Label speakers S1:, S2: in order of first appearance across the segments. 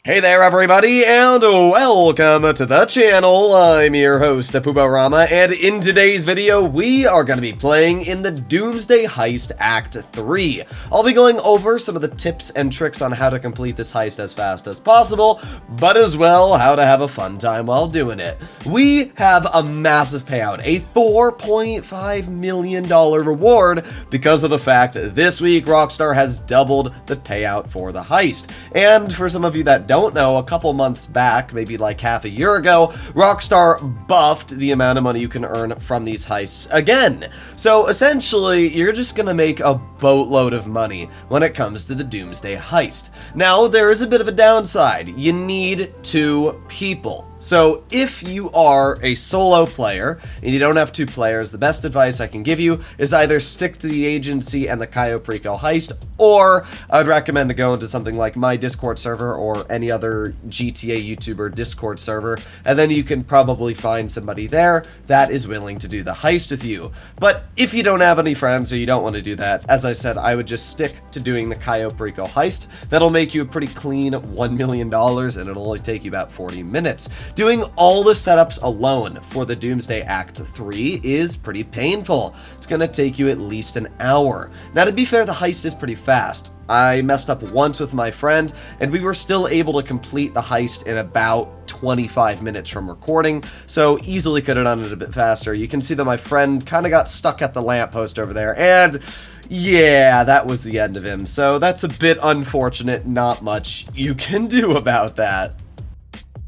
S1: Hey there everybody, and welcome to the channel. I'm your host, Rama, and in today's video, we are going to be playing in the Doomsday Heist Act 3. I'll be going over some of the tips and tricks on how to complete this heist as fast as possible, but as well, how to have a fun time while doing it. We have a massive payout, a $4.5 million reward, because of the fact that this week, Rockstar has doubled the payout for the heist. And for some of you that don't know, a couple months back, maybe like half a year ago, Rockstar buffed the amount of money you can earn from these heists again. So essentially, you're just gonna make a boatload of money when it comes to the Doomsday Heist. Now, there is a bit of a downside. You need 2 people. So if you are a solo player and you don't have 2 players, the best advice I can give you is either stick to the agency and the Cayo Perico heist, or I'd recommend to go into something like my Discord server or any other GTA YouTuber Discord server, and then you can probably find somebody there that is willing to do the heist with you. But if you don't have any friends or you don't want to do that, as I said, I would just stick to doing the Cayo Perico heist. That'll make you a pretty clean $1 million, and it'll only take you about 40 minutes. Doing all the setups alone for the Doomsday Act 3 is pretty painful. It's gonna take you at least an hour. Now, to be fair, the heist is pretty fast. I messed up once with my friend, and we were still able to complete the heist in about 25 minutes from recording, so easily could have done it a bit faster. You can see that my friend kind of got stuck at the lamppost over there, and yeah, that was the end of him. So that's a bit unfortunate, not much you can do about that.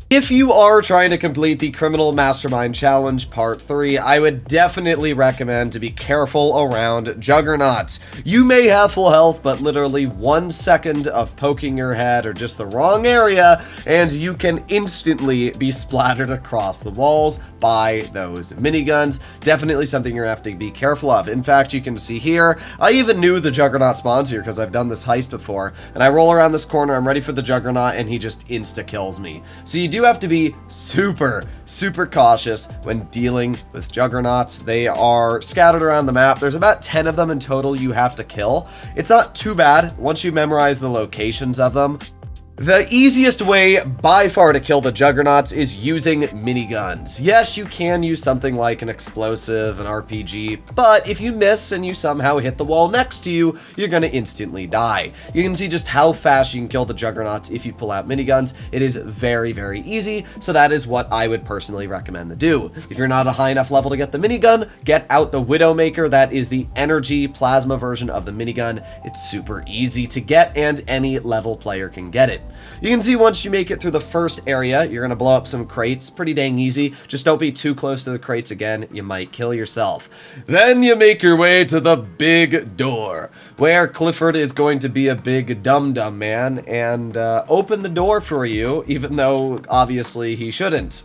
S1: If you are trying to complete the Criminal Mastermind Challenge Part 3, I would definitely recommend to be careful around Juggernauts. You may have full health, but literally 1 second of poking your head or just the wrong area, and you can instantly be splattered across the walls by those miniguns. Definitely something you're going to have to be careful of. In fact, you can see here, I even knew the Juggernaut spawns here because I've done this heist before, and I roll around this corner, I'm ready for the Juggernaut, and he just insta-kills me. So you do have to be super cautious when dealing with Juggernauts. They are scattered around the map. There's about 10 of them in total you have to kill. It's not too bad once you memorize the locations of them. The easiest way by far to kill the Juggernauts is using miniguns. Yes, you can use something like an explosive, an RPG, but if you miss and you somehow hit the wall next to you, you're gonna instantly die. You can see just how fast you can kill the Juggernauts if you pull out miniguns. It is very easy, so that is what I would personally recommend to do. If you're not a high enough level to get the minigun, get out the Widowmaker. That is the energy plasma version of the minigun. It's super easy to get, and any level player can get it. You can see once you make it through the first area, you're going to blow up some crates. Pretty dang easy. Just don't be too close to the crates again. You might kill yourself. Then you make your way to the big door, where Clifford is going to be a big dum-dum man and open the door for you, even though obviously he shouldn't.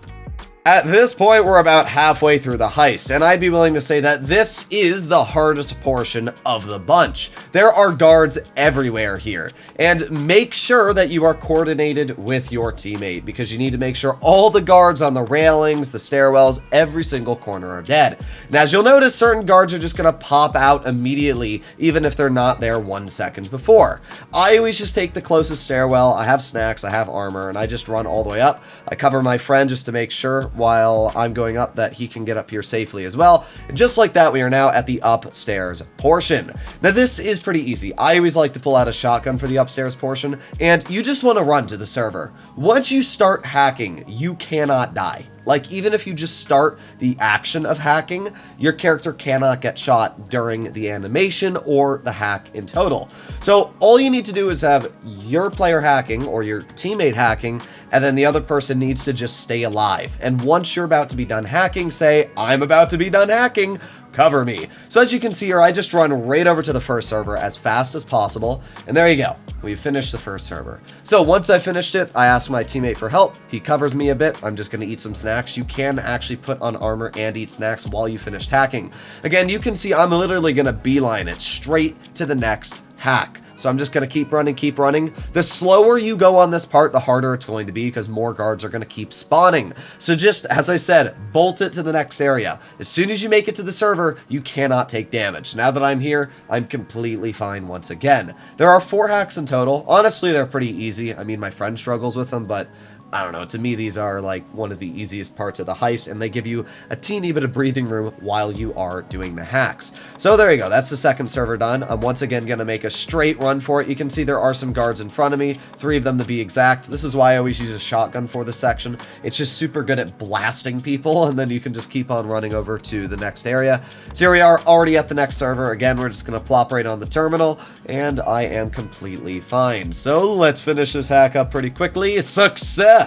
S1: At this point, we're about halfway through the heist, and I'd be willing to say that this is the hardest portion of the bunch. There are guards everywhere here, and make sure that you are coordinated with your teammate, because you need to make sure all the guards on the railings, the stairwells, every single corner are dead. And as you'll notice, certain guards are just going to pop out immediately, even if they're not there 1 second before. I always just take the closest stairwell. I have snacks, I have armor, and I just run all the way up. I cover my friend just to make sure while I'm going up that he can get up here safely as well. And just like that, we are now at the upstairs portion. Now, this is pretty easy. I always like to pull out a shotgun for the upstairs portion, and you just want to run to the server. Once you start hacking, you cannot die. Like, even if you just start the action of hacking, your character cannot get shot during the animation or the hack in total. So all you need to do is have your player hacking or your teammate hacking, and then the other person needs to just stay alive. And once you're about to be done hacking, say, "I'm about to be done hacking, cover me." So as you can see here, I just run right over to the first server as fast as possible, and there you go. We finished the first server. So once I finished it, I asked my teammate for help. He covers me a bit. I'm just gonna eat some snacks. You can actually put on armor and eat snacks while you finish hacking. Again, you can see I'm literally gonna beeline it straight to the next hack. So I'm just going to keep running. The slower you go on this part, the harder it's going to be because more guards are going to keep spawning. So just, as I said, bolt it to the next area. As soon as you make it to the server, you cannot take damage. Now that I'm here, I'm completely fine once again. There are 4 hacks in total. Honestly, they're pretty easy. I mean, my friend struggles with them, but I don't know, to me these are like one of the easiest parts of the heist, and they give you a teeny bit of breathing room while you are doing the hacks. So there you go, that's the second server done. I'm once again going to make a straight run for it. You can see there are some guards in front of me, 3 of them to be exact. This is why I always use a shotgun for this section. It's just super good at blasting people, and then you can just keep on running over to the next area. So here we are, already at the next server. Again, we're just going to plop right on the terminal, and I am completely fine. So let's finish this hack up pretty quickly. Success!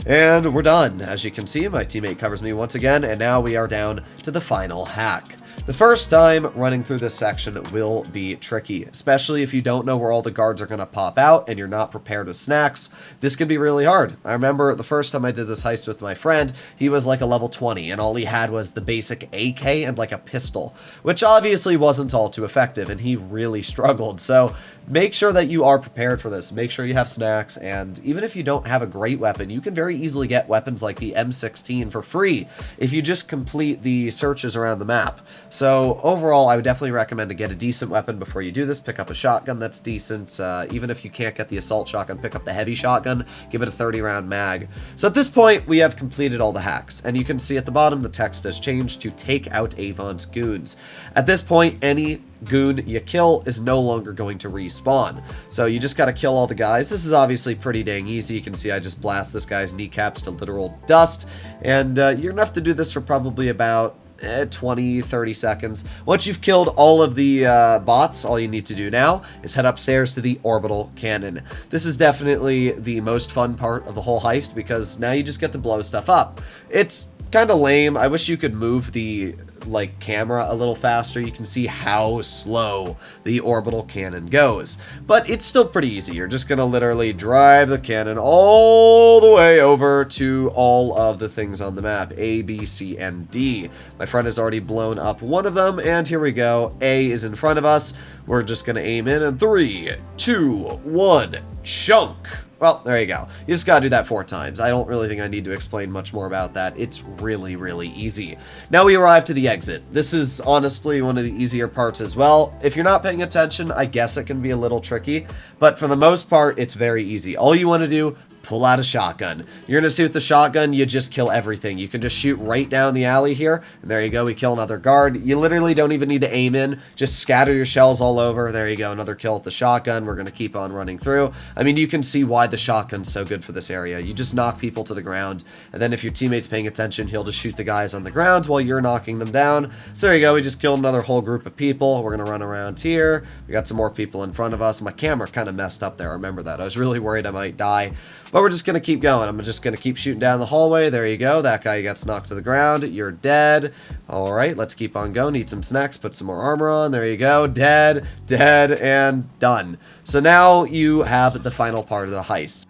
S1: And we're done. As you can see, my teammate covers me once again, and now we are down to the final hack. The first time running through this section will be tricky, especially if you don't know where all the guards are going to pop out and you're not prepared with snacks. This can be really hard. I remember the first time I did this heist with my friend, he was like a level 20 and all he had was the basic AK and like a pistol, which obviously wasn't all too effective and he really struggled. So make sure that you are prepared for this. Make sure you have snacks, and even if you don't have a great weapon, you can very easily get weapons like the M16 for free if you just complete the searches around the map. So overall, I would definitely recommend to get a decent weapon before you do this. Pick up a shotgun that's decent. Even if you can't get the assault shotgun, pick up the heavy shotgun. Give it a 30-round mag. So at this point, we have completed all the hacks. And you can see at the bottom, the text has changed to take out Avon's goons. At this point, any goon you kill is no longer going to respawn. So you just got to kill all the guys. This is obviously pretty dang easy. You can see I just blast this guy's kneecaps to literal dust. And you're going to have to do this for probably about 20-30 seconds. Once you've killed all of the bots, all you need to do now is head upstairs to the orbital cannon. This is definitely the most fun part of the whole heist because now you just get to blow stuff up. It's kind of lame. I wish you could move the camera a little faster. You can see how slow the orbital cannon goes, but it's still pretty easy. You're just gonna literally drive the cannon all the way over to all of the things on the map, A, B, C, and D. My friend has already blown up one of them, and here we go. A is in front of us. We're just gonna aim in 3, 2, 1, chunk. Well, there you go. You just gotta do that 4 times. I don't really think I need to explain much more about that. It's really, really easy. Now we arrive to the exit. This is honestly one of the easier parts as well. If you're not paying attention, I guess it can be a little tricky, but for the most part, it's very easy. All you want to do, pull out a shotgun. You're gonna see with the shotgun, you just kill everything. You can just shoot right down the alley here, and there you go, we kill another guard. You literally don't even need to aim in, just scatter your shells all over. There you go, another kill with the shotgun. We're gonna keep on running through. I mean, you can see why the shotgun's so good for this area. You just knock people to the ground, and then if your teammate's paying attention, he'll just shoot the guys on the ground while you're knocking them down. So there you go, we just killed another whole group of people. We're gonna run around here. We got some more people in front of us. My camera kind of messed up there, remember that. I was really worried I might die. But we're just going to keep going. I'm just going to keep shooting down the hallway. There you go. That guy gets knocked to the ground. You're dead. All right, let's keep on going. Need some snacks. Put some more armor on. There you go. Dead, dead, and done. So now you have the final part of the heist.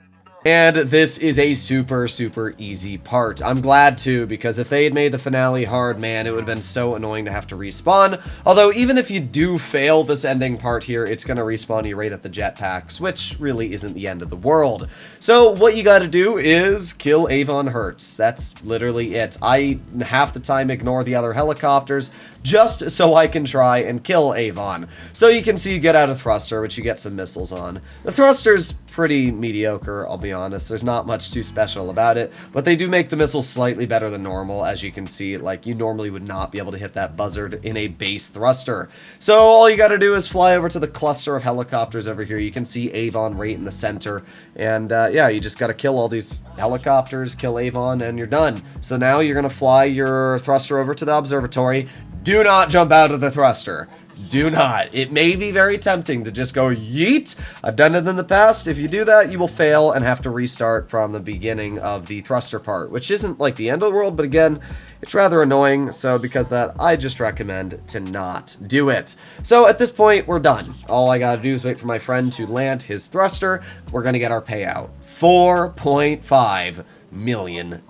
S1: And this is a super, super easy part. I'm glad too, because if they had made the finale hard, man, it would have been so annoying to have to respawn. Although, even if you do fail this ending part here, it's going to respawn you right at the jetpacks, which really isn't the end of the world. So, what you got to do is kill Avon Hertz. That's literally it. I, half the time, ignore the other helicopters, just so I can try and kill Avon. So you can see you get out a thruster, which you get some missiles on. The thruster's pretty mediocre, I'll be honest. There's not much too special about it, but they do make the missiles slightly better than normal. As you can see, like, you normally would not be able to hit that buzzard in a base thruster. So all you gotta do is fly over to the cluster of helicopters over here. You can see Avon right in the center, and yeah, you just gotta kill all these helicopters, kill Avon, and you're done. So now you're gonna fly your thruster over to the observatory. Do not jump out of the thruster. Do not. It may be very tempting to just go yeet. I've done it in the past. If you do that, you will fail and have to restart from the beginning of the thruster part, which isn't like the end of the world, but again, it's rather annoying. So because of that, I just recommend to not do it. So at this point, we're done. All I gotta do is wait for my friend to land his thruster. We're gonna get our payout. $4.5 million,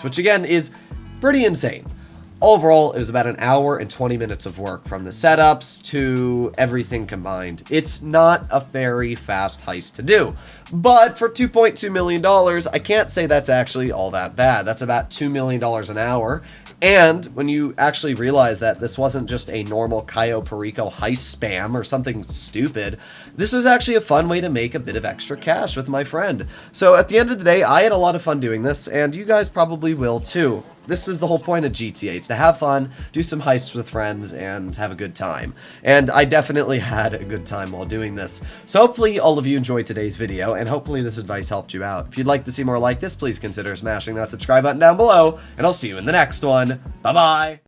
S1: which again is pretty insane. Overall, it was about an hour and 20 minutes of work from the setups to everything combined. It's not a very fast heist to do, but for $2.2 million, I can't say that's actually all that bad. That's about $2 million an hour. And when you actually realize that this wasn't just a normal Cayo Perico heist spam or something stupid, this was actually a fun way to make a bit of extra cash with my friend. So at the end of the day, I had a lot of fun doing this, and you guys probably will too. This is the whole point of GTA. It's to have fun, do some heists with friends, and have a good time. And I definitely had a good time while doing this. So hopefully all of you enjoyed today's video, and hopefully this advice helped you out. If you'd like to see more like this, please consider smashing that subscribe button down below, and I'll see you in the next one. Bye-bye!